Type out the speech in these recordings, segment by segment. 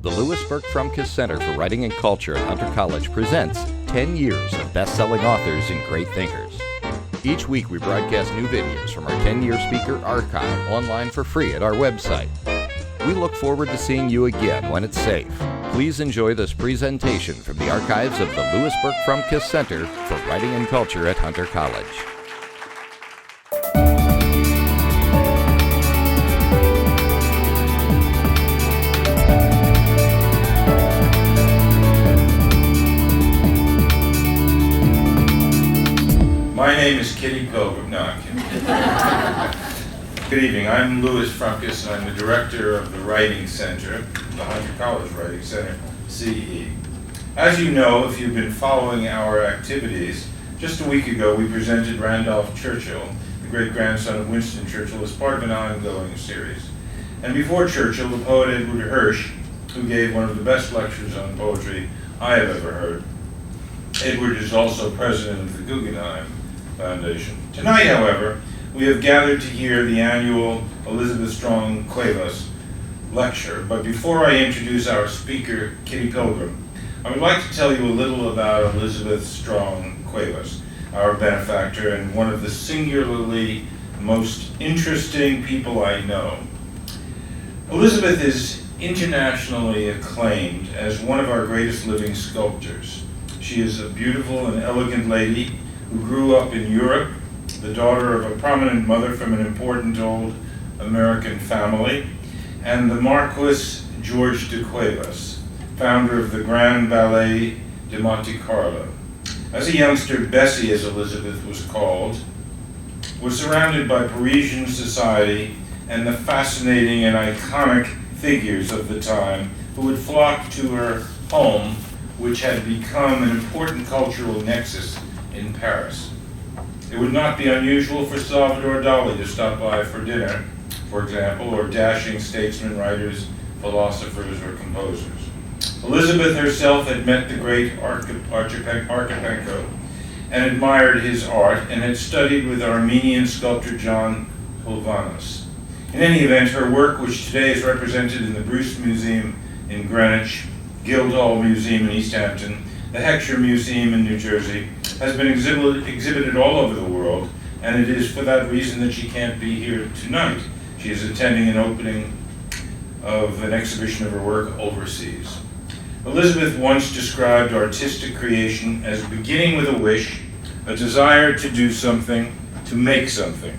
The Frumkes Center for Writing and Culture at Hunter College presents 10 years of best-selling authors and great thinkers. Each week we broadcast new videos from our 10-year speaker archive online for free at our website. We look forward to seeing you again when it's safe. Please enjoy this presentation from the archives of the Frumkes Center for Writing and Culture at Hunter College. My name is Kitty Pilgrim. No, I'm kidding. Good evening. I'm Louis Frumkes, and I'm the director of the Writing Center, the Hunter College Writing Center, CE. As you know, if you've been following our activities, just a week ago we presented Randolph Churchill, the great-grandson of Winston Churchill, as part of an ongoing series. And before Churchill, the poet Edward Hirsch, who gave one of the best lectures on poetry I have ever heard. Edward is also president of the Guggenheim Foundation. Tonight, however, we have gathered to hear the annual Elizabeth Strong Cuevas lecture. But before I introduce our speaker, Kitty Pilgrim, I would like to tell you a little about Elizabeth Strong Cuevas, our benefactor and one of the singularly most interesting people I know. Elizabeth is internationally acclaimed as one of our greatest living sculptors. She is a beautiful and elegant lady who grew up in Europe, the daughter of a prominent mother from an important old American family, and the Marquis George de Cuevas, founder of the Grand Ballet de Monte Carlo. As a youngster, Bessie, as Elizabeth was called, was surrounded by Parisian society and the fascinating and iconic figures of the time who would flock to her home, which had become an important cultural nexus in Paris. It would not be unusual for Salvador Dali to stop by for dinner, for example, or dashing statesmen, writers, philosophers, or composers. Elizabeth herself had met the great Archipenko and admired his art and had studied with Armenian sculptor John Hylvanos. In any event, her work, which today is represented in the Bruce Museum in Greenwich, Guildhall Museum in East Hampton, the Heckscher Museum in New Jersey, has been exhibited all over the world, and it is for that reason that she can't be here tonight. She is attending an opening of an exhibition of her work overseas. Elizabeth once described artistic creation as beginning with a wish, a desire to do something, to make something,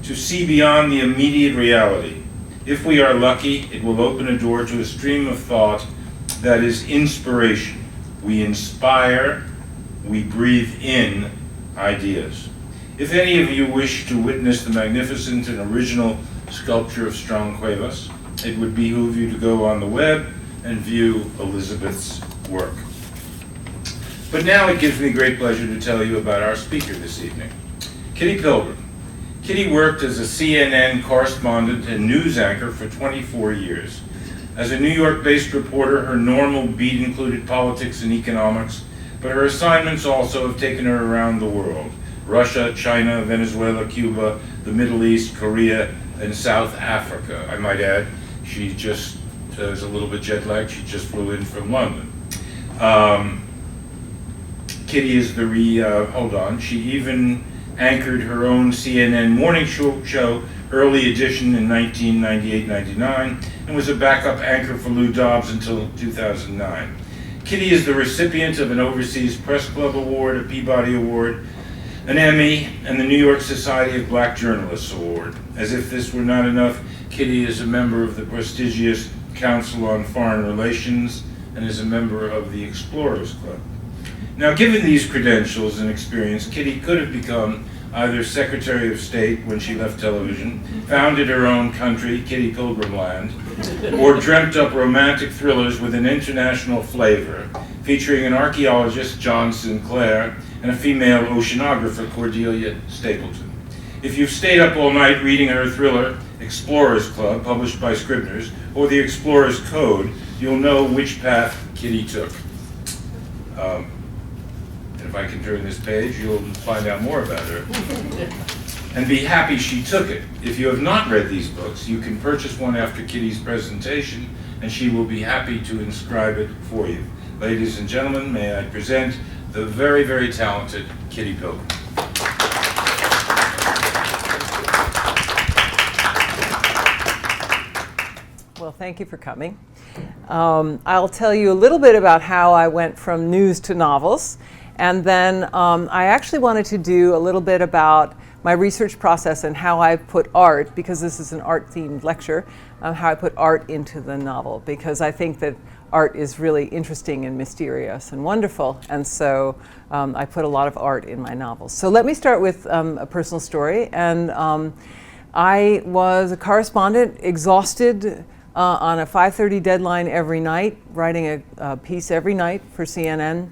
to see beyond the immediate reality. If we are lucky, it will open a door to a stream of thought that is inspiration. We inspire, we breathe in ideas. If any of you wish to witness the magnificent and original sculpture of Strong Cuevas, it would behoove you to go on the web and view Elizabeth's work. But now it gives me great pleasure to tell you about our speaker this evening, Kitty Pilgrim. Kitty worked as a CNN correspondent and news anchor for 24 years. As a New York-based reporter, her normal beat included politics and economics, but her assignments also have taken her around the world: Russia, China, Venezuela, Cuba, the Middle East, Korea, and South Africa. I might add, she just is a little bit jet-lagged. She just flew in from London. Kitty is she even anchored her own CNN morning show, Early Edition, in 1998-99, and was a backup anchor for Lou Dobbs until 2009. Kitty is the recipient of an Overseas Press Club Award, a Peabody Award, an Emmy, and the New York Society of Black Journalists Award. As if this were not enough, Kitty is a member of the prestigious Council on Foreign Relations and is a member of the Explorers Club. Now, given these credentials and experience, Kitty could have become either Secretary of State when she left television, founded her own country, Kitty Pilgrim Land, or dreamt up romantic thrillers with an international flavor, featuring an archaeologist, John Sinclair, and a female oceanographer, Cordelia Stapleton. If you've stayed up all night reading her thriller, Explorers Club, published by Scribner's, or The Explorer's Code, you'll know which path Kitty took. If I can turn this page, you'll find out more about her. And be happy she took it. If you have not read these books, you can purchase one after Kitty's presentation and she will be happy to inscribe it for you. Ladies and gentlemen, may I present the very, very talented Kitty Pilgrim. Well, thank you for coming. I'll tell you a little bit about how I went from news to novels, and then I actually wanted to do a little bit about my research process and how I put art, because this is an art-themed lecture, how I put art into the novel, because I think that art is really interesting and mysterious and wonderful, and so I put a lot of art in my novels. So let me start with a personal story, and I was a correspondent, exhausted, on a 5:30 deadline every night, writing a piece every night for CNN,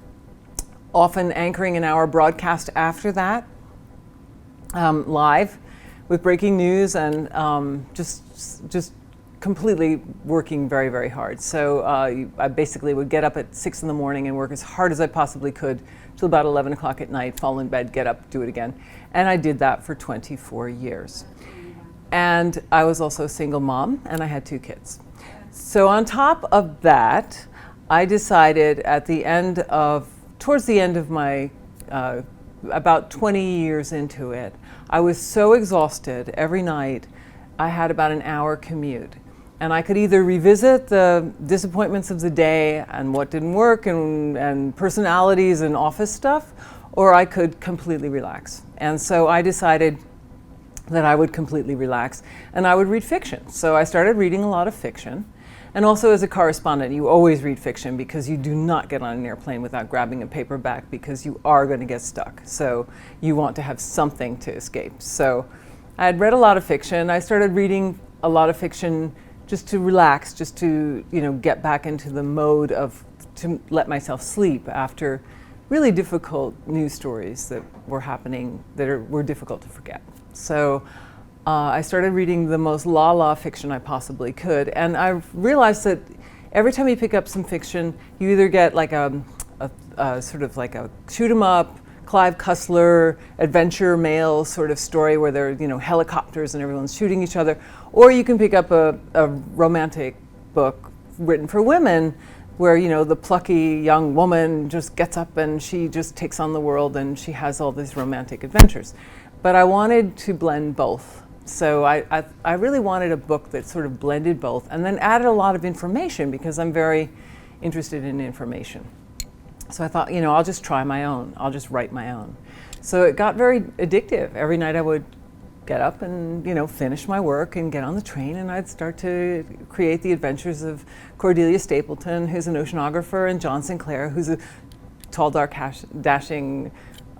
often anchoring an hour broadcast after that, live with breaking news, and just completely working very, very hard. So I basically would get up at 6 in the morning and work as hard as I possibly could till about 11 o'clock at night, fall in bed, get up, do it again. And I did that for 24 years. And I was also a single mom, and I had 2 kids. So on top of that, I decided towards the end of my, about 20 years into it, I was so exhausted every night. I had about an hour commute. And I could either revisit the disappointments of the day and what didn't work and personalities and office stuff, or I could completely relax. And so I decided that I would completely relax and I would read fiction. So I started reading a lot of fiction. And also as a correspondent, you always read fiction because you do not get on an airplane without grabbing a paperback because you are going to get stuck. So you want to have something to escape. So I had read a lot of fiction. I started reading a lot of fiction just to relax, just to get back into the mode to let myself sleep after really difficult news stories that were happening that were difficult to forget. So I started reading the most la-la fiction I possibly could, and I realized that every time you pick up some fiction, you either get like a sort of like a shoot 'em up, Clive Cussler, adventure mail sort of story where there are helicopters and everyone's shooting each other, or you can pick up a romantic book written for women where the plucky young woman just gets up and she just takes on the world and she has all these romantic adventures. But I wanted to blend both. So I really wanted a book that sort of blended both and then added a lot of information because I'm very interested in information. So I thought, I'll just try my own. I'll just write my own. So it got very addictive. Every night I would get up and, finish my work and get on the train, and I'd start to create the adventures of Cordelia Stapleton, who's an oceanographer, and John Sinclair, who's a tall, dark, dashing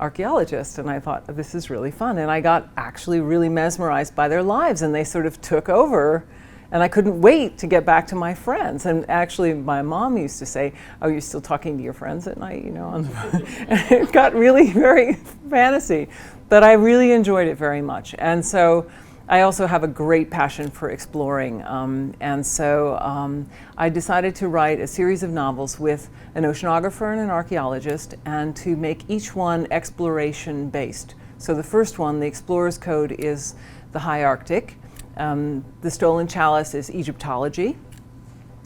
archaeologist. And I thought, this is really fun. And I got actually really mesmerized by their lives, and they sort of took over. And I couldn't wait to get back to my friends. And actually, my mom used to say, "Oh, you're still talking to your friends at night, on the phone." And it got really very fantasy. But I really enjoyed it very much. And so I also have a great passion for exploring. And so I decided to write a series of novels with an oceanographer and an archaeologist, and to make each one exploration-based. So the first one, The Explorer's Code, is the high Arctic. The Stolen Chalice is Egyptology.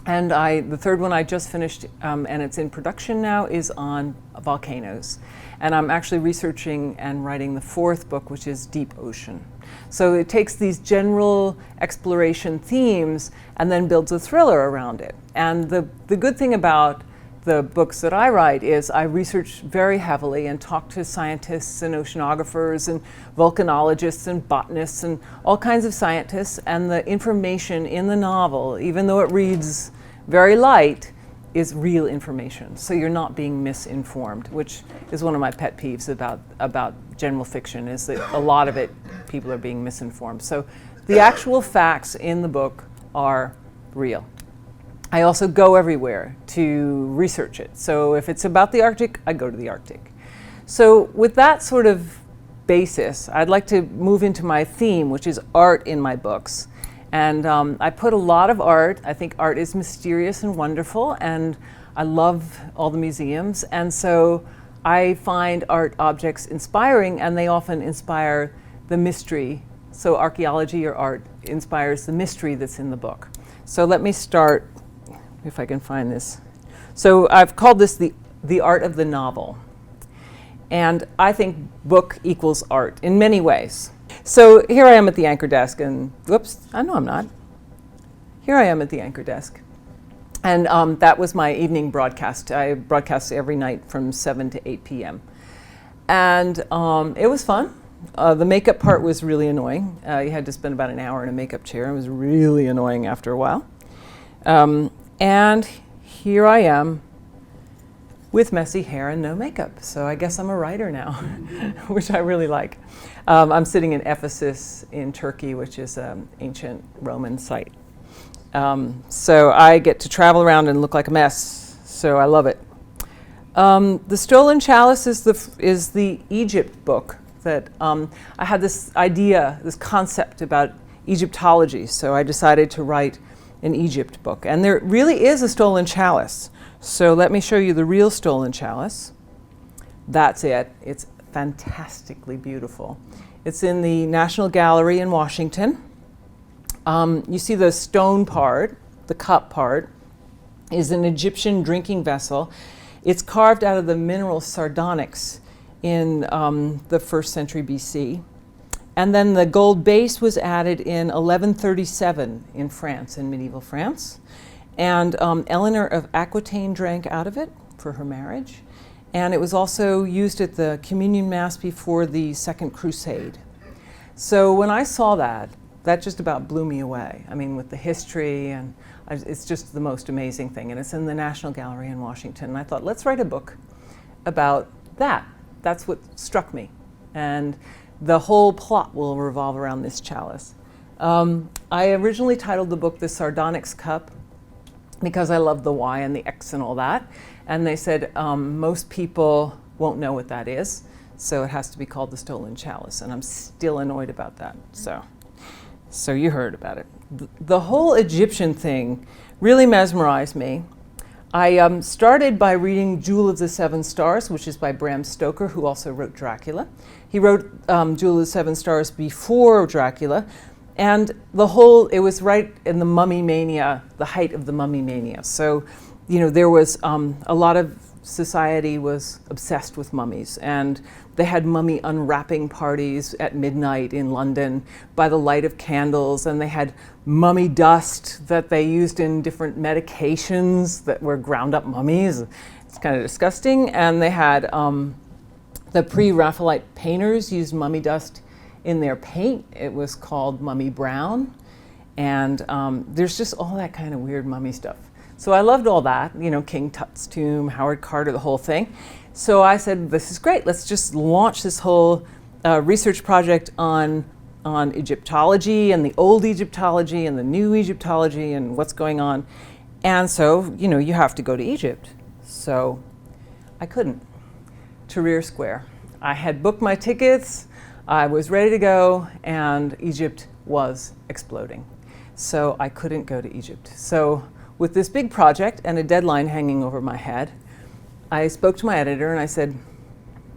And the third one I just finished, and it's in production now, is on volcanoes. And I'm actually researching and writing the fourth book, which is Deep Ocean. So it takes these general exploration themes and then builds a thriller around it. And the good thing about the books that I write is I research very heavily and talk to scientists and oceanographers and volcanologists and botanists and all kinds of scientists, and the information in the novel, even though it reads very light, is real information. So you're not being misinformed, which is one of my pet peeves about general fiction, is that a lot of it, people are being misinformed. So the actual facts in the book are real. I also go everywhere to research it. So if it's about the Arctic, I go to the Arctic. So with that sort of basis, I'd like to move into my theme, which is art in my books. And I put a lot of art. I think art is mysterious and wonderful, and I love all the museums. And so I find art objects inspiring, and they often inspire the mystery. So archaeology or art inspires the mystery that's in the book. So let me start if I can find this. So I've called this the art of the novel. And I think book equals art in many ways. So here I am at the anchor desk, and whoops, I know I'm not. Here I am at the anchor desk. And that was my evening broadcast. I broadcast every night from 7 to 8 p.m. And it was fun. The makeup part was really annoying. You had to spend about an hour in a makeup chair. It was really annoying after a while. And here I am with messy hair and no makeup. So I guess I'm a writer now, which I really like. I'm sitting in Ephesus in Turkey, which is an ancient Roman site. So I get to travel around and look like a mess, so I love it. The Stolen Chalice is the Egypt book that I had this idea, this concept about Egyptology, so I decided to write an Egypt book. And there really is a stolen chalice. So let me show you the real stolen chalice. That's it. It's fantastically beautiful. It's in the National Gallery in Washington. You see the stone part, the cup part, is an Egyptian drinking vessel. It's carved out of the mineral sardonyx in the 1st century BC. And then the gold base was added in 1137 in France, in medieval France. And Eleanor of Aquitaine drank out of it for her marriage. And it was also used at the communion mass before the Second Crusade. So when I saw that just about blew me away. I mean, with the history, and it's just the most amazing thing. And it's in the National Gallery in Washington. And I thought, let's write a book about that. That's what struck me. And the whole plot will revolve around this chalice. I originally titled the book The Sardonyx Cup, because I love the Y and the X and all that. And they said most people won't know what that is, so it has to be called The Stolen Chalice, and I'm still annoyed about that. So you heard about it. The whole Egyptian thing really mesmerized me. I started by reading Jewel of the Seven Stars, which is by Bram Stoker, who also wrote Dracula. He wrote Jewel of the Seven Stars before Dracula. And it was right in the mummy mania, the height of the mummy mania. So, there was a lot of society was obsessed with mummies, and they had mummy unwrapping parties at midnight in London by the light of candles, and they had mummy dust that they used in different medications that were ground up mummies. It's kind of disgusting. And they had the pre-Raphaelite painters used mummy dust in their paint. It was called mummy brown. And there's just all that kind of weird mummy stuff. So I loved all that, King Tut's tomb, Howard Carter, the whole thing. So I said, this is great. Let's just launch this whole research project on Egyptology and the old Egyptology and the new Egyptology and what's going on. And so, you have to go to Egypt. So I couldn't. Tahrir Square. I had booked my tickets. I was ready to go, and Egypt was exploding. So I couldn't go to Egypt. So with this big project and a deadline hanging over my head, I spoke to my editor and I said,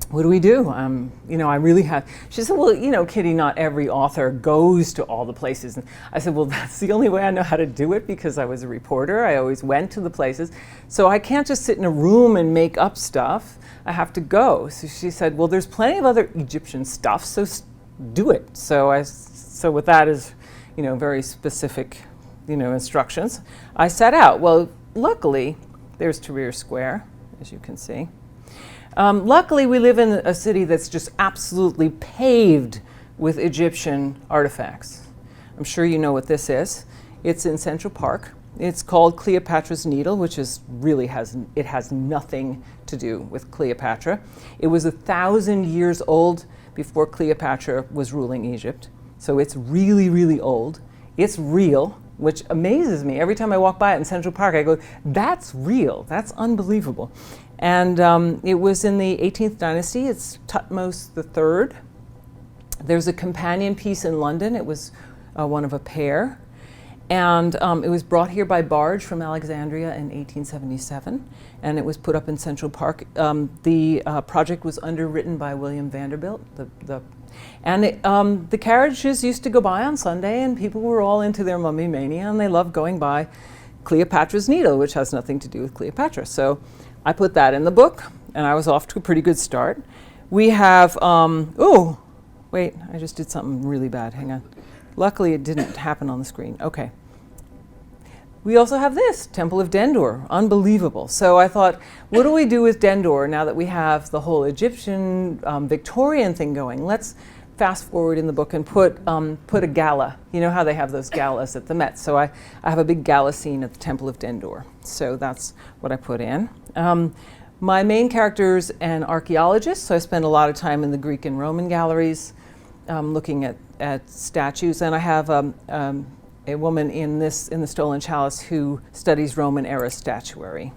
what do we do? I really have. She said, well, Kitty, not every author goes to all the places. And I said, well, that's the only way I know how to do it, because I was a reporter. I always went to the places. So I can't just sit in a room and make up stuff. I have to go. So she said, well, there's plenty of other Egyptian stuff, so do it. So with that as, very specific, instructions, I set out. Well, luckily, there's Tahrir Square, as you can see. Luckily, we live in a city that's just absolutely paved with Egyptian artifacts. I'm sure you know what this is. It's in Central Park. It's called Cleopatra's Needle, which has nothing to do with Cleopatra. It was 1,000 years old before Cleopatra was ruling Egypt. So it's really, really old. It's real, which amazes me. Every time I walk by it in Central Park, I go, that's real. That's unbelievable. And it was in the 18th dynasty. It's Thutmose III. There's a companion piece in London. It was one of a pair. And it was brought here by barge from Alexandria in 1877. And it was put up in Central Park. The project was underwritten by William Vanderbilt. The carriages used to go by on Sunday, and people were all into their mummy mania, and they loved going by Cleopatra's Needle, which has nothing to do with Cleopatra. So I put that in the book, and I was off to a pretty good start. We have, oh, wait, I just did something really bad. Hang on. Luckily, it didn't happen on the screen. Okay. We also have this, Temple of Dendur, unbelievable. So I thought, what do we do with Dendur now that we have the whole Egyptian Victorian thing going? Let's fast forward in the book and put a gala. You know how they have those galas at the Met. So I have a big gala scene at the Temple of Dendur. So that's what I put in. My main character's an archaeologist, so I spend a lot of time in the Greek and Roman galleries looking at statues. And I have a woman in the Stolen Chalice who studies Roman era statuary.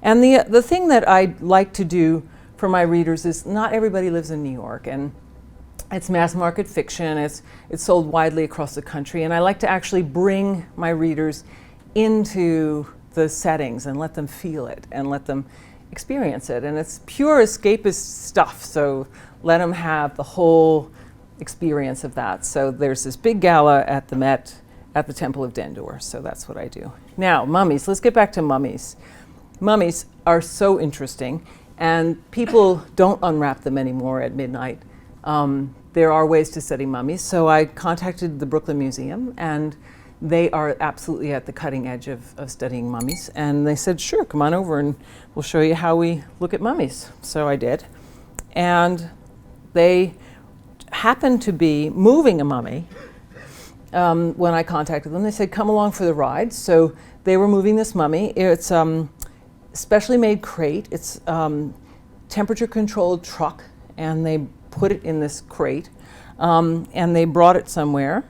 And the thing that I like to do for my readers is not everybody lives in New York, and it's mass market fiction, it's sold widely across the country, and I like to actually bring my readers into the settings and let them feel it and let them experience it. And it's pure escapist stuff, so let them have the whole experience of that. So there's this big gala at the Met at the Temple of Dendur, so that's what I do. Now, mummies, let's get back to mummies. Mummies are so interesting, and people don't unwrap them anymore at midnight. There are ways to study mummies, so I contacted the Brooklyn Museum, and they are absolutely at the cutting edge of studying mummies, and they said, sure, come on over and we'll show you how we look at mummies. So I did, and they happened to be moving a mummy. When I contacted them, they said, come along for the ride. So they were moving this mummy. It's specially made crate. It's temperature controlled truck, and they put it in this crate, and they brought it somewhere.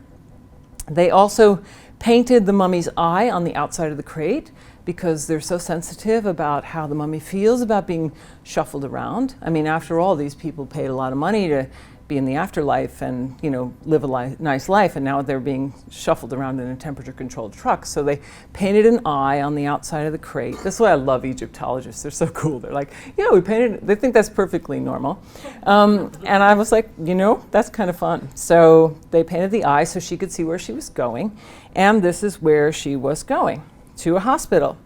They also painted the mummy's eye on the outside of the crate because they're so sensitive about how the mummy feels about being shuffled around. I mean, after all, these people paid a lot of money to be in the afterlife and, you know, live a nice life, and now they're being shuffled around in a temperature-controlled truck. So they painted an eye on the outside of the crate. That's why I love Egyptologists. They're so cool. They're like, yeah, we painted it. They think that's perfectly normal. And I was like, you know, that's kind of fun. So they painted the eye so she could see where she was going, and this is where she was going, to a hospital.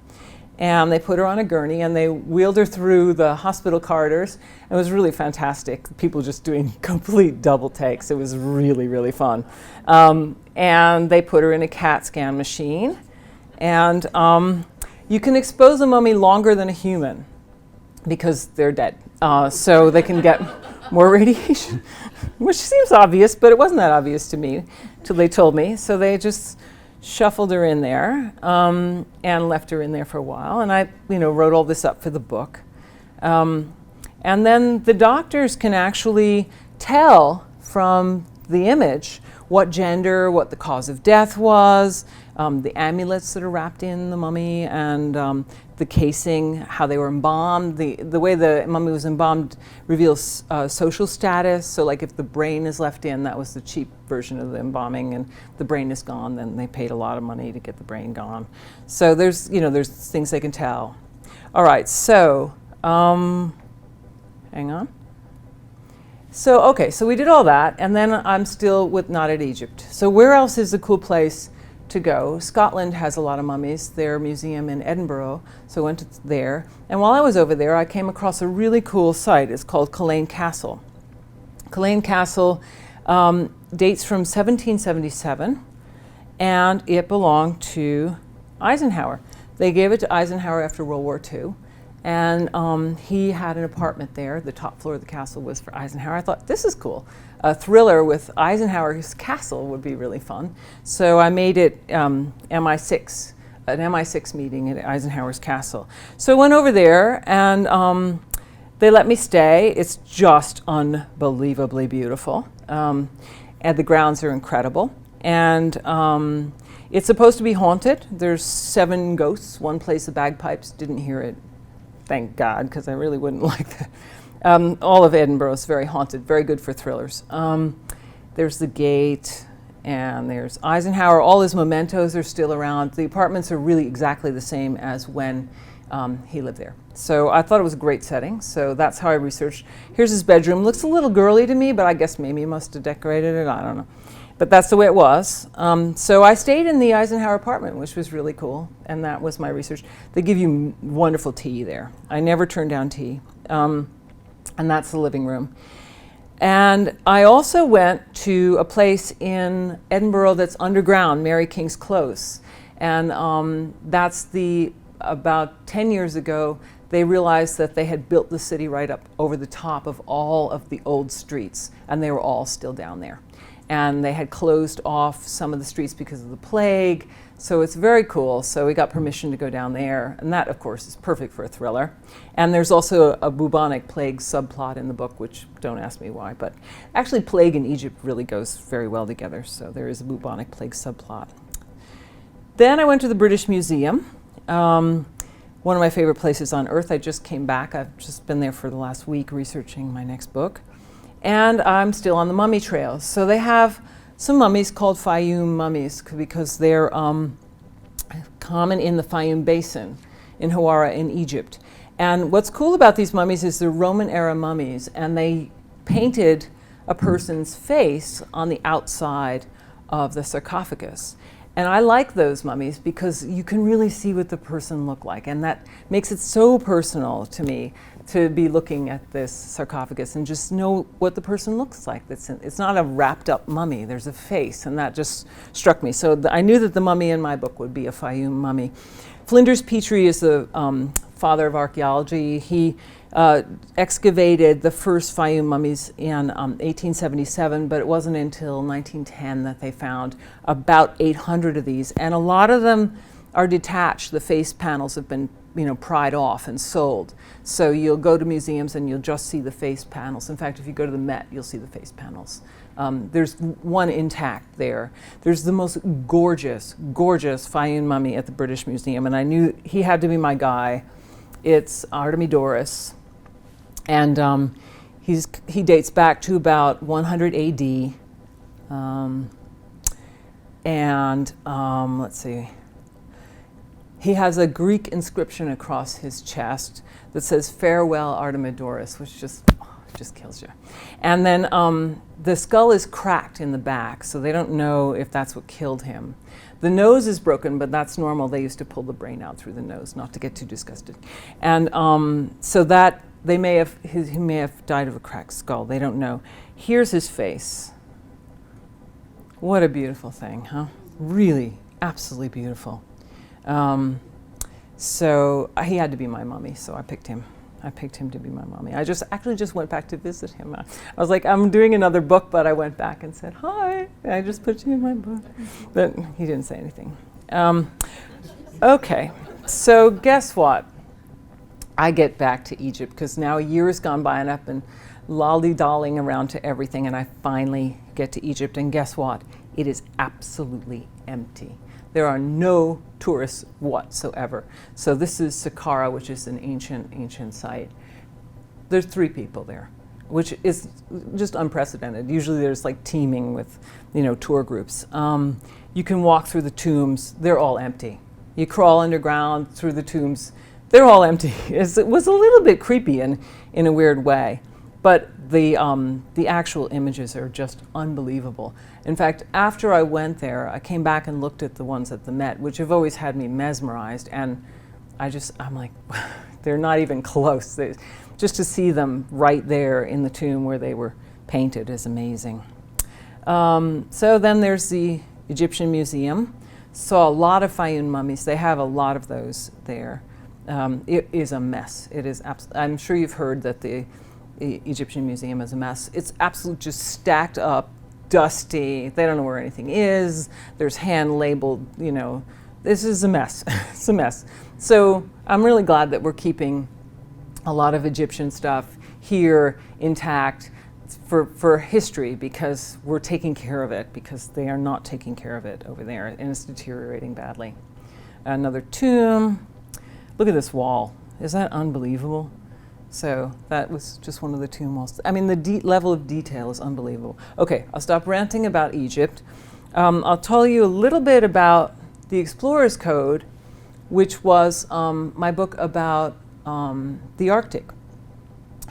And they put her on a gurney, and they wheeled her through the hospital corridors. It was really fantastic. People just doing complete double takes. It was really, really fun. And they put her in a CAT scan machine. And you can expose a mummy longer than a human because they're dead. So they can get more radiation, which seems obvious, but it wasn't that obvious to me till they told me. So they just shuffled her in there and left her in there for a while. And I, wrote all this up for the book. And then the doctors can actually tell from the image what gender, what the cause of death was, the amulets that are wrapped in the mummy, and the casing, how they were embalmed. The way the mummy was embalmed reveals social status. So like if the brain is left in, that was the cheap version of the embalming, and the brain is gone, then they paid a lot of money to get the brain gone. So there's things they can tell. All right, so hang on. So we did all that, and then I'm still not at Egypt. So where else is a cool place to go? Scotland has a lot of mummies. Their museum in Edinburgh, so I went there. And while I was over there, I came across a really cool site. It's called Culzean Castle. Culzean Castle dates from 1777, and it belonged to Eisenhower. They gave it to Eisenhower after World War II. And he had an apartment there. The top floor of the castle was for Eisenhower. I thought, this is cool. A thriller with Eisenhower's castle would be really fun. So I made it an MI6 meeting at Eisenhower's castle. So I went over there, and they let me stay. It's just unbelievably beautiful. And the grounds are incredible. And it's supposed to be haunted. There's 7 ghosts. One plays the bagpipes. Didn't hear it. Thank God, because I really wouldn't like that. All of Edinburgh is very haunted, very good for thrillers. There's the gate, and there's Eisenhower. All his mementos are still around. The apartments are really exactly the same as when he lived there. So I thought it was a great setting, so that's how I researched. Here's his bedroom. Looks a little girly to me, but I guess maybe he must have decorated it. I don't know. but that's the way it was. So I stayed in the Eisenhower apartment, which was really cool, and that was my research. They give you wonderful tea there. I never turn down tea, and that's the living room. And I also went to a place in Edinburgh that's underground, Mary King's Close, and that's about 10 years ago, they realized that they had built the city right up over the top of all of the old streets, and they were all still down there. And they had closed off some of the streets because of the plague, so it's very cool. So we got permission to go down there, and that, of course, is perfect for a thriller. And there's also a bubonic plague subplot in the book, which don't ask me why, but actually plague and Egypt really goes very well together, so there is a bubonic plague subplot. Then I went to the British Museum. One of my favorite places on earth. I just came back. I've just been there for the last week researching my next book. And I'm still on the mummy trail. So they have some mummies called Fayum mummies because they're common in the Fayum Basin in Hawara in Egypt. And what's cool about these mummies is they're Roman era mummies, and they painted a person's face on the outside of the sarcophagus. And I like those mummies because you can really see what the person looked like, and that makes it so personal to me to be looking at this sarcophagus and just know what the person looks like. It's not a wrapped up mummy, there's a face, and that just struck me. So I knew that the mummy in my book would be a Fayum mummy. Flinders Petrie is the father of archaeology. He excavated the first Fayum mummies in 1877, but it wasn't until 1910 that they found about 800 of these, and a lot of them are detached. The face panels have been, pried off and sold. So you'll go to museums and you'll just see the face panels. In fact, if you go to the Met, you'll see the face panels. There's one intact there. There's the most gorgeous, gorgeous Fayum mummy at the British Museum, and I knew he had to be my guy. It's Artemidorus. And he dates back to about 100 AD. Let's see. He has a Greek inscription across his chest that says, "Farewell, Artemidorus," which just kills you. And then the skull is cracked in the back, so they don't know if that's what killed him. The nose is broken, but that's normal. They used to pull the brain out through the nose, not to get too disgusted. And so that he may have died of a cracked skull. They don't know. Here's his face. What a beautiful thing, huh? Really, absolutely beautiful. So he had to be my mummy, so I picked him. I picked him to be my mummy. I actually just went back to visit him. I was like, I'm doing another book, but I went back and said, hi, I just put you in my book. But he didn't say anything. Okay, so guess what? I get back to Egypt because now a year has gone by and I've been lolly-dolling around to everything, and I finally get to Egypt, and guess what? It is absolutely empty. There are no tourists whatsoever. So this is Saqqara, which is an ancient site. There's 3 people there, which is just unprecedented. Usually there's like teeming with, tour groups. You can walk through the tombs. They're all empty. You crawl underground through the tombs. They're all empty. It was a little bit creepy in a weird way, but the actual images are just unbelievable. In fact, after I went there, I came back and looked at the ones at the Met, which have always had me mesmerized, and I'm like, they're not even close. Just to see them right there in the tomb where they were painted is amazing. So then there's the Egyptian Museum. Saw a lot of Fayum mummies. They have a lot of those there. It is a mess. It is. I'm sure you've heard that the Egyptian Museum is a mess. It's absolutely just stacked up, dusty. They don't know where anything is. There's hand labeled, this is a mess. It's a mess. So I'm really glad that we're keeping a lot of Egyptian stuff here intact for history, because we're taking care of it, because they are not taking care of it over there, and it's deteriorating badly. Another tomb. Look at this wall. Is that unbelievable? So that was just one of the tomb walls. I mean, the level of detail is unbelievable. Okay, I'll stop ranting about Egypt. I'll tell you a little bit about the Explorer's Code, which was my book about the Arctic.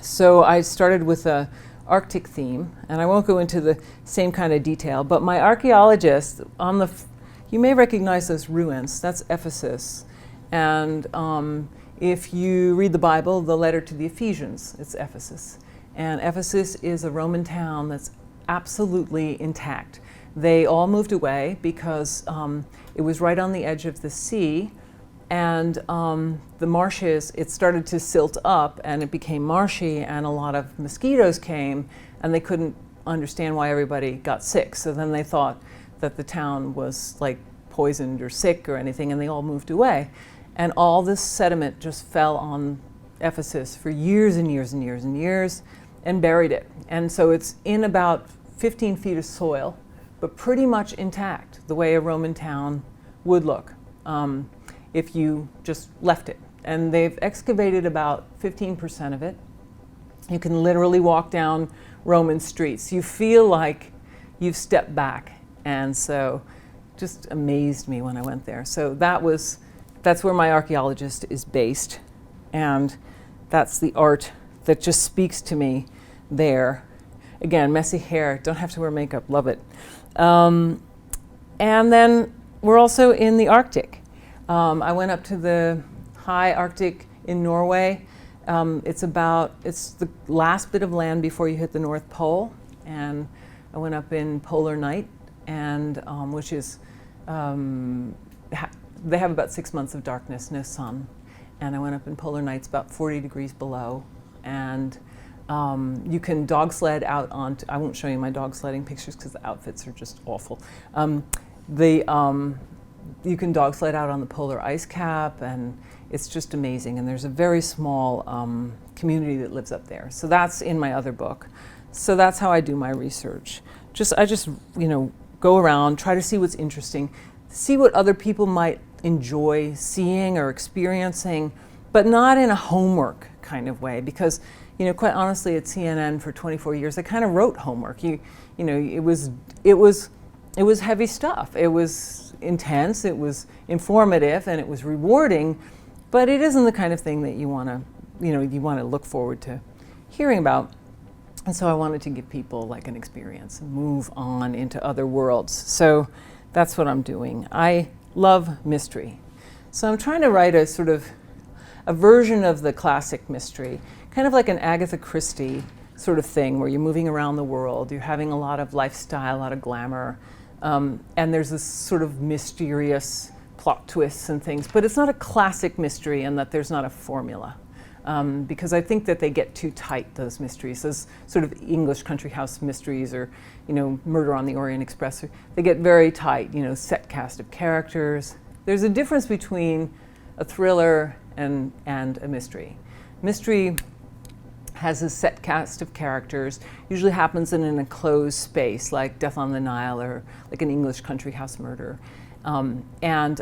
So I started with a Arctic theme, and I won't go into the same kind of detail, but my archaeologist you may recognize those ruins. That's Ephesus. And if you read the Bible, the letter to the Ephesians, it's Ephesus. And Ephesus is a Roman town that's absolutely intact. They all moved away because it was right on the edge of the sea, and the marshes, it started to silt up and it became marshy, and a lot of mosquitoes came, and they couldn't understand why everybody got sick. So then they thought that the town was like poisoned or sick or anything, and they all moved away. And all this sediment just fell on Ephesus for years and years and years and years and buried it. And so it's in about 15 feet of soil, but pretty much intact, the way a Roman town would look if you just left it. And they've excavated about 15% of it. You can literally walk down Roman streets. You feel like you've stepped back. And so just amazed me when I went there. So that's where my archaeologist is based. And that's the art that just speaks to me there. Again, messy hair, don't have to wear makeup, love it. And then we're also in the Arctic. I went up to the high Arctic in Norway. It's the last bit of land before you hit the North Pole. And I went up in polar night, and which is, they have about 6 months of darkness, no sun. And I went up in polar nights about 40 degrees below. And you can dog sled out onto, I won't show you my dog sledding pictures because the outfits are just awful. You can dog sled out on the polar ice cap, and it's just amazing. And there's a very small community that lives up there. So that's in my other book. So that's how I do my research. I just go around, try to see what's interesting, see what other people might enjoy seeing or experiencing, but not in a homework kind of way, because quite honestly, at CNN for 24 years, I kind of wrote homework. It was heavy stuff. It was intense, it was informative, and it was rewarding, but it isn't the kind of thing that you want to look forward to hearing about. And so I wanted to give people like an experience and move on into other worlds. So that's what I'm doing. I love mystery. So I'm trying to write a sort of a version of the classic mystery, kind of like an Agatha Christie sort of thing, where you're moving around the world, you're having a lot of lifestyle, a lot of glamour, and there's this sort of mysterious plot twists and things, but it's not a classic mystery in that there's not a formula. Because I think that they get too tight, those mysteries, those sort of English country house mysteries, or Murder on the Orient Express. They get very tight, set cast of characters. There's a difference between a thriller and a mystery. Mystery has a set cast of characters, usually happens in an enclosed space, like Death on the Nile or like an English country house murder. And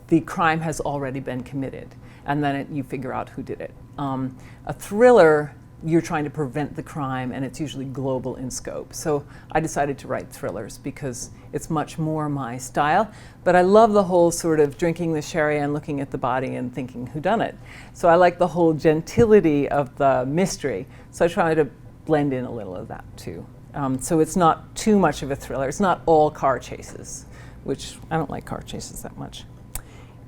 the crime has already been committed, and then you figure out who did it. A thriller, you're trying to prevent the crime, and it's usually global in scope. So I decided to write thrillers because it's much more my style. But I love the whole sort of drinking the sherry and looking at the body and thinking whodunit. So I like the whole gentility of the mystery. So I try to blend in a little of that too. So it's not too much of a thriller. It's not all car chases, which I don't like car chases that much.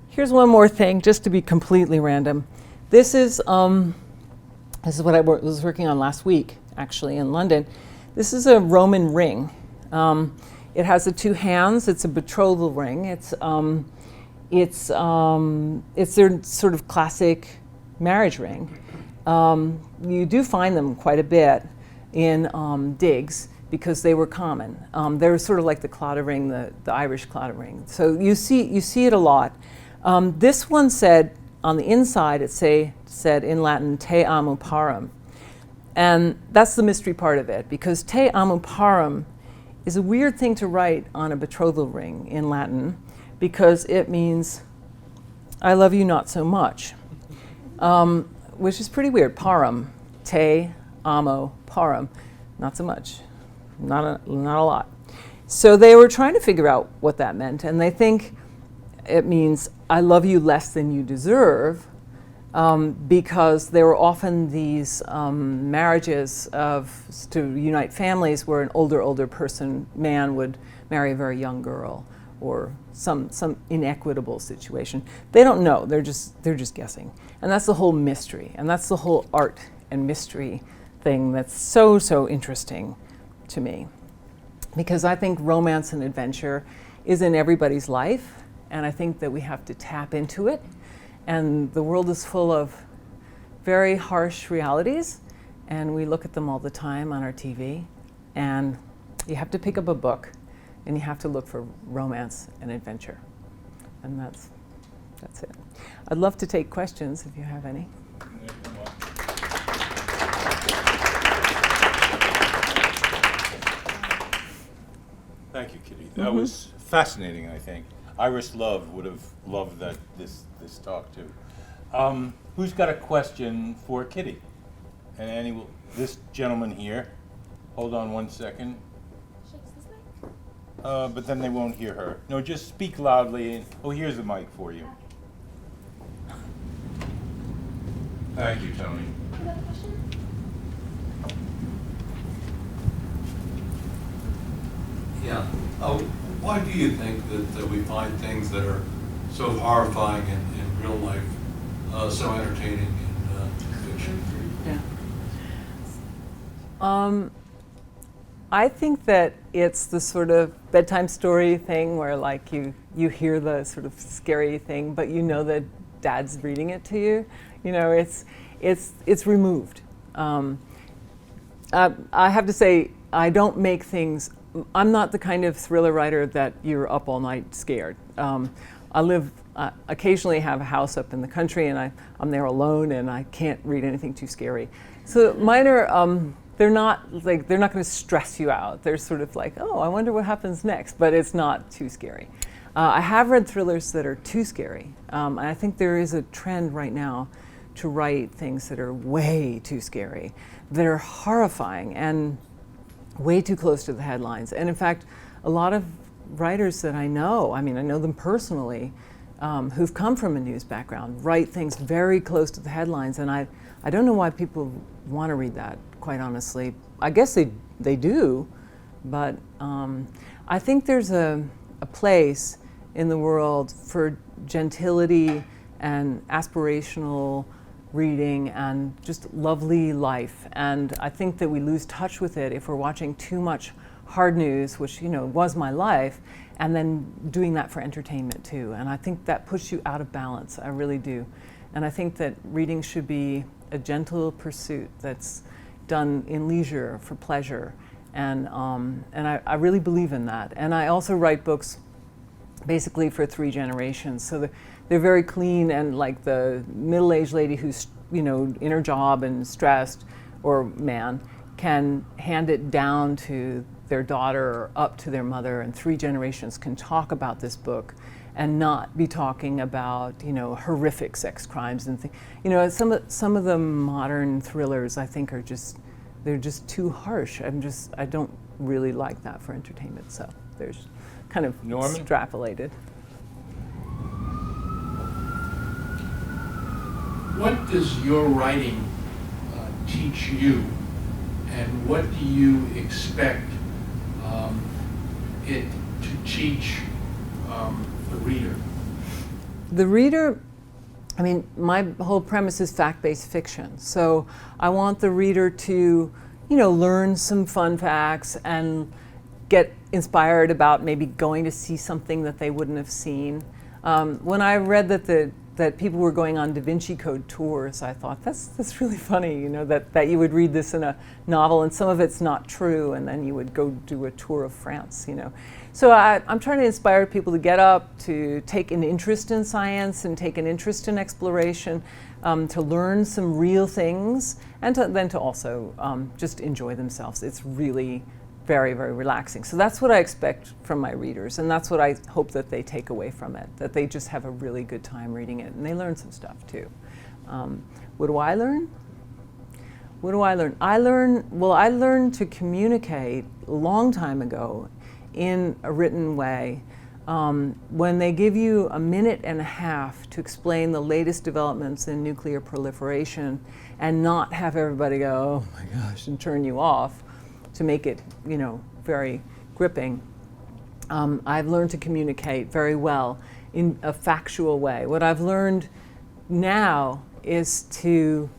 Here's one more thing, just to be completely random. This is what I was working on last week, actually, in London. This is a Roman ring. It has the two hands. It's a betrothal ring. It's their sort of classic marriage ring. You do find them quite a bit in digs because they were common. They're sort of like the claddagh ring, the Irish claddagh ring. So you see it a lot. This one said, on the inside, it said in Latin, te amo parum. And that's the mystery part of it, because te amo parum is a weird thing to write on a betrothal ring in Latin, because it means, I love you not so much, which is pretty weird. Parum, te amo parum, not so much, not a lot. So they were trying to figure out what that meant, and they think it means I love you less than you deserve, because there were often these marriages to unite families where an older man would marry a very young girl, or some inequitable situation. They don't know. They're just guessing, and that's the whole mystery, and that's the whole art and mystery thing that's so interesting to me, because I think romance and adventure is in everybody's life, and I think that we have to tap into it. And the world is full of very harsh realities, and we look at them all the time on our TV. And you have to pick up a book, and you have to look for romance and adventure. And that's it. I'd love to take questions if you have any. Thank you, Kitty. That was fascinating, I think. Iris Love would have loved this talk too. Who's got a question for Kitty? And Annie will, this gentleman here. Hold on one second. But then they won't hear her. No, just speak loudly. Oh, here's the mic for you. Thank you, Tony. Yeah. Why do you think that we find things that are so horrifying in real life so entertaining in fiction? Yeah. I think that it's the sort of bedtime story thing where, like, you hear the sort of scary thing, but you know that Dad's reading it to you. You know, it's removed. I have to say, I don't make things. I'm not the kind of thriller writer that you're up all night scared. I occasionally have a house up in the country, and I'm there alone, and I can't read anything too scary. So mine are, they're not going to stress you out. They're sort of like, oh, I wonder what happens next, but it's not too scary. I have read thrillers that are too scary, and I think there is a trend right now to write things that are way too scary, that are horrifying and way too close to the headlines. And in fact, a lot of writers that I know them personally, who've come from a news background, write things very close to the headlines, and I don't know why people want to read that, quite honestly. I guess they do, but I think there's a place in the world for gentility and aspirational reading and just lovely life. And I think that we lose touch with it if we're watching too much hard news, which, was my life, and then doing that for entertainment too. And I think that puts you out of balance. I really do. And I think that reading should be a gentle pursuit that's done in leisure, for pleasure. And I really believe in that. And I also write books basically for 3 generations. So they're very clean, and like the middle-aged lady who's, in her job and stressed, or man, can hand it down to their daughter or up to their mother, and 3 generations can talk about this book and not be talking about, horrific sex crimes and things. Some of the modern thrillers, I think, they're just too harsh. I don't really like that for entertainment. So there's kind of Norman? extrapolated. What does your writing teach you, and what do you expect it to teach the reader? The reader, my whole premise is fact-based fiction. So I want the reader to, learn some fun facts and get inspired about maybe going to see something that they wouldn't have seen. When I read that people were going on Da Vinci Code tours, I thought that's really funny, that you would read this in a novel and some of it's not true, and then you would go do a tour of France, So I'm trying to inspire people to get up, to take an interest in science and take an interest in exploration, to learn some real things, and then to also just enjoy themselves. It's really very, very relaxing. So that's what I expect from my readers, and that's what I hope that they take away from it, that they just have a really good time reading it, and they learn some stuff too. What do I learn? I learned to communicate a long time ago in a written way When they give you a minute and a half to explain the latest developments in nuclear proliferation and not have everybody go, oh my gosh, and turn you off, to make it, very gripping, I've learned to communicate very well in a factual way. What I've learned now is to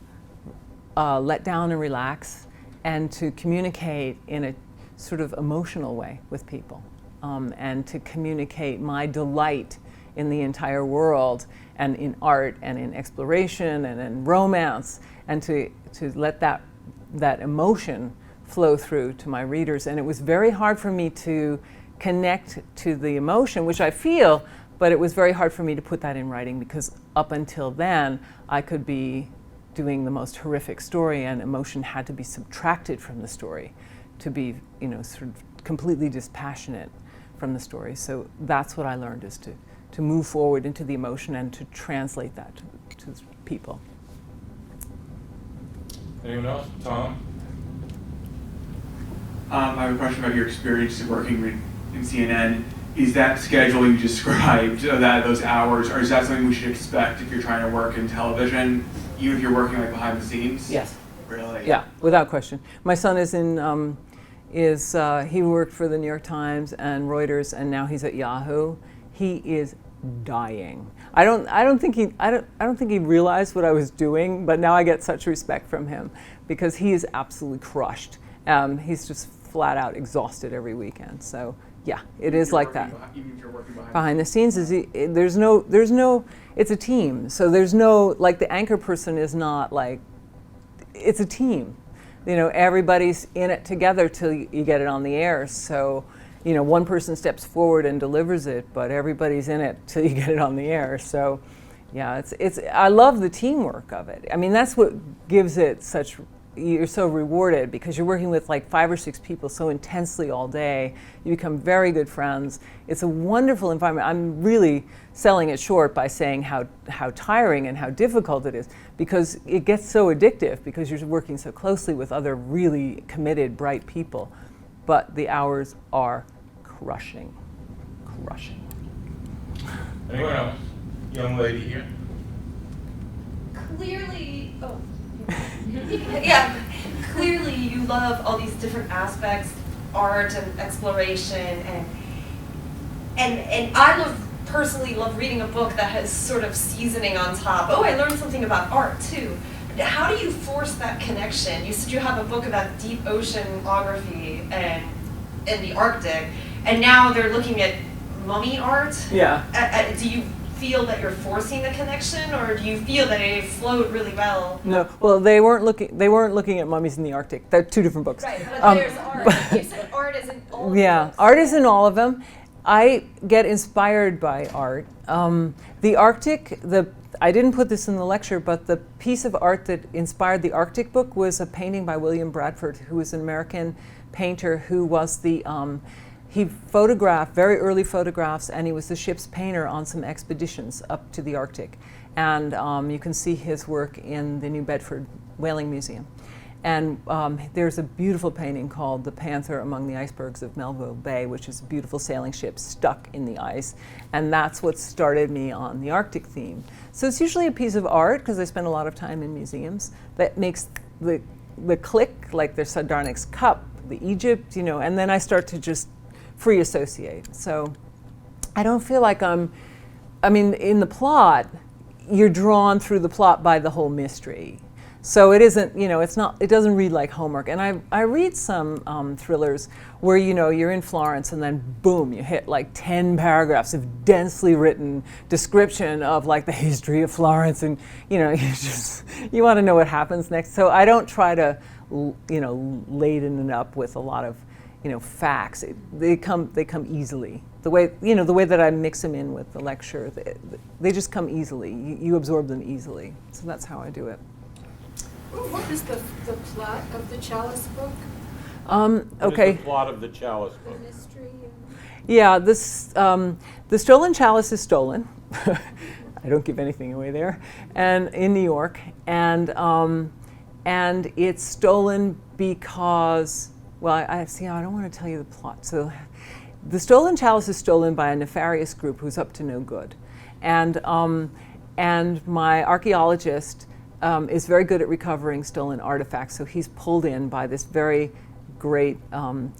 let down and relax, and to communicate in a sort of emotional way with people, and to communicate my delight in the entire world, and in art, and in exploration, and in romance, and to let that emotion flow through to my readers. And it was very hard for me to connect to the emotion, which I feel, but it was very hard for me to put that in writing, because up until then I could be doing the most horrific story, and emotion had to be subtracted from the story to be, sort of completely dispassionate from the story. So that's what I learned, is to move forward into the emotion and to translate that to people. Anyone else? Tom? I have a question about your experience of working in CNN. Is that schedule you described, those hours, or is that something we should expect if you're trying to work in television, even if you're working like behind the scenes? Yes. Really? Yeah, without question. My son is he worked for the New York Times and Reuters, and now he's at Yahoo. He is dying. I don't think he realized what I was doing, but now I get such respect from him, because he is absolutely crushed. He's just flat out exhausted every weekend. So yeah, it is like that. Even if you're working Behind the scenes, there's no, it's a team. So there's no, like, the anchor person is not like, it's a team. Everybody's in it together till you get it on the air. So, one person steps forward and delivers it, but everybody's in it till you get it on the air. So yeah, I love the teamwork of it. I mean, that's what gives it such, you're so rewarded, because you're working with like 5 or 6 people so intensely all day. You become very good friends. It's a wonderful environment. I'm really selling it short by saying how tiring and how difficult it is, because it gets so addictive, because you're working so closely with other really committed, bright people. But the hours are crushing. Anyone else? Young lady here. Clearly, yeah, clearly you love all these different aspects, art and exploration, and I personally love reading a book that has sort of seasoning on top. Oh, I learned something about art too. How do you force that connection? You said you have a book about deep oceanography and in the Arctic, and now they're looking at mummy art. Yeah. Do you feel that you're forcing the connection, or do you feel that it flowed really well? No, well, they weren't looking at mummies in the Arctic. They're 2 different books. Right, but there's art. You said art is in all of the books. Art is in all of them. I get inspired by art. The Arctic, I didn't put this in the lecture, but the piece of art that inspired the Arctic book was a painting by William Bradford, who was an American painter who was he photographed very early photographs, and he was the ship's painter on some expeditions up to the Arctic. And you can see his work in the New Bedford Whaling Museum. And there's a beautiful painting called The Panther Among the Icebergs of Melville Bay, which is a beautiful sailing ship stuck in the ice. And that's what started me on the Arctic theme. So it's usually a piece of art, because I spend a lot of time in museums, that makes the click, like there's Sardarnic's cup, the Egypt, and then I start to just free associate. So I don't feel like in the plot, you're drawn through the plot by the whole mystery. So it isn't, it doesn't read like homework. And I read some thrillers where, you're in Florence, and then boom, you hit like 10 paragraphs of densely written description of like the history of Florence, and you want to know what happens next. So I don't try to, laden it up with a lot of, facts. They come easily. The way that I mix them in with the lecture, they just come easily. You absorb them easily. So that's how I do it. What is the plot of the Chalice book? Okay. What is the plot of the Chalice book? The mystery? Yeah, the stolen chalice is stolen. I don't give anything away there. And in New York, and it's stolen because, well, I don't want to tell you the plot. So the stolen chalice is stolen by a nefarious group who's up to no good. And my archaeologist is very good at recovering stolen artifacts, so he's pulled in by this very great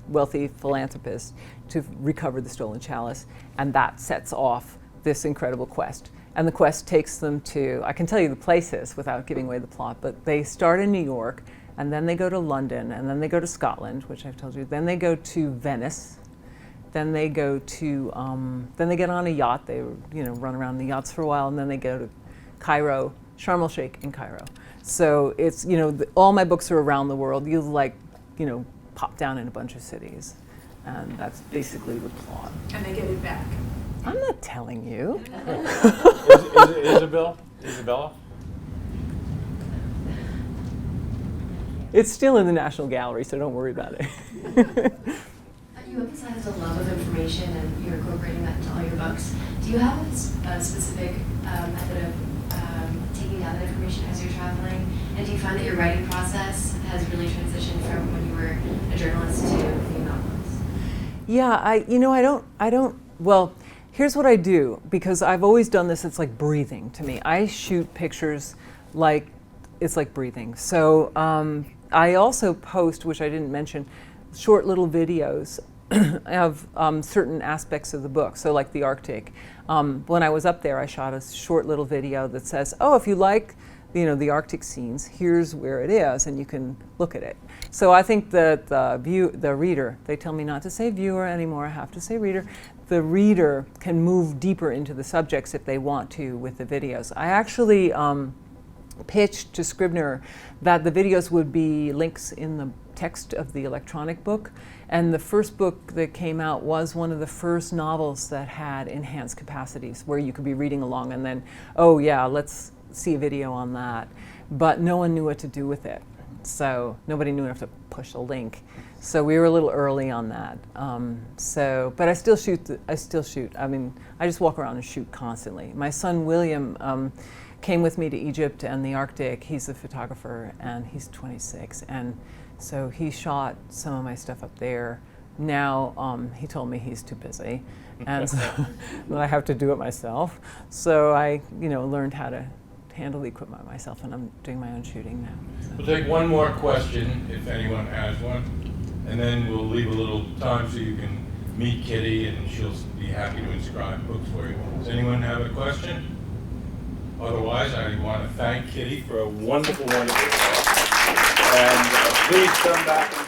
wealthy philanthropist to recover the stolen chalice, and that sets off this incredible quest. And the quest takes them to, I can tell you the places without giving away the plot, but they start in New York, and then they go to London, and then they go to Scotland, which I've told you, then they go to Venice, then they go to, then they get on a yacht, they run around the yachts for a while, and then they go to Cairo, Sharm el-Sheikh in Cairo. So it's, all my books are around the world. You pop down in a bunch of cities, and that's basically the plot. And they get it back. I'm not telling you. Isabella? It's still in the National Gallery, so don't worry about it. You emphasize a love of information and you're incorporating that into all your books. Do you have a specific method of taking down that information as you're traveling? And do you find that your writing process has really transitioned from when you were a journalist to being a novelist? Yeah, I don't, well, here's what I do, because I've always done this, it's like breathing to me. I shoot pictures like, it's like breathing. So I also post, which I didn't mention, short little videos of certain aspects of the book. So like the Arctic. When I was up there, I shot a short little video that says, oh, if you like the Arctic scenes, here's where it is, and you can look at it. So I think that the reader, they tell me not to say viewer anymore, I have to say reader. The reader can move deeper into the subjects if they want to with the videos. I actually pitched to Scribner that the videos would be links in the text of the electronic book, and the first book that came out was one of the first novels that had enhanced capacities where you could be reading along and then, oh yeah, let's see a video on that. But no one knew what to do with it. So nobody knew enough to push a link. So we were a little early on that. But I still shoot. I mean, I just walk around and shoot constantly. My son William came with me to Egypt and the Arctic. He's a photographer and he's 26. And so he shot some of my stuff up there. Now he told me he's too busy and so that I have to do it myself. So I learned how to handle the equipment myself, and I'm doing my own shooting now. So. We'll take one more question, if anyone has one, and then we'll leave a little time so you can meet Kitty, and she'll be happy to inscribe books for you. Does anyone have a question? Otherwise, I want to thank Kitty for a wonderful, wonderful talk. And please come back and